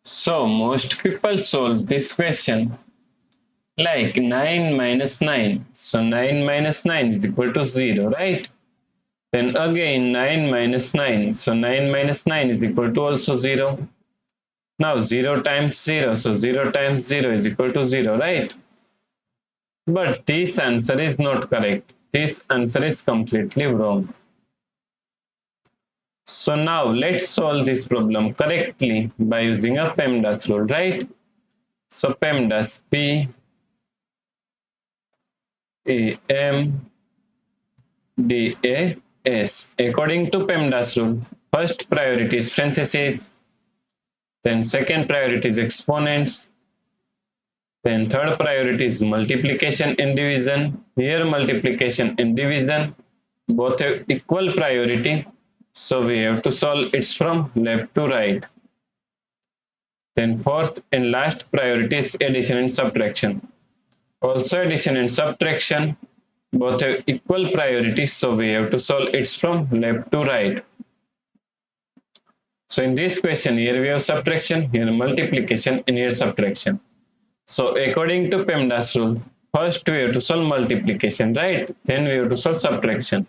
So most people solve this question like 9 minus 9. So 9 minus 9 is equal to 0, right? Then again 9 minus 9. So 9 minus 9 is equal to also 0. Now 0 times 0. So 0 times 0 is equal to 0, right? But this answer is not correct. This answer is completely wrong. So now let's solve this problem correctly by using a PEMDAS rule, right? So PEMDAS, P-E-M-D-A-S. According to PEMDAS rule, first priority is parentheses, then second priority is exponents, then third priority is multiplication and division. Here multiplication and division both have equal priority. So we have to solve it from left to right. Then fourth and last priority is addition and subtraction. Also addition and subtraction both have equal priority. So we have to solve it from left to right. So in this question here we have subtraction, here multiplication and here subtraction. So according to PEMDAS rule, first we have to solve multiplication, right? Then we have to solve subtraction.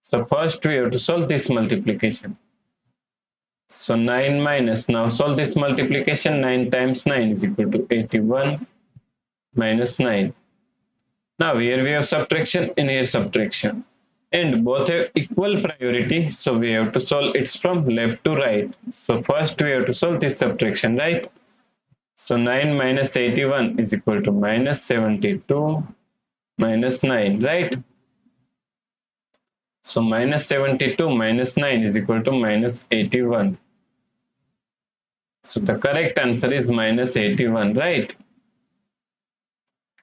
So first we have to solve this multiplication. So 9 minus, now solve this multiplication, 9 times 9 is equal to 81 minus 9. Now here we have subtraction and here subtraction. And both have equal priority, so we have to solve it from left to right. So first we have to solve this subtraction, right? So 9 minus 81 is equal to minus 72 minus 9, right? So minus 72 minus 9 is equal to minus 81. So the correct answer is minus 81, right?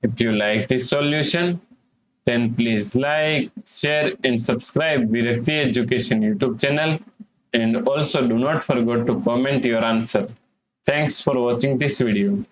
If you like this solution, then please like, share and subscribe Virakti Education YouTube channel, and also do not forget to comment your answer. Thanks for watching this video.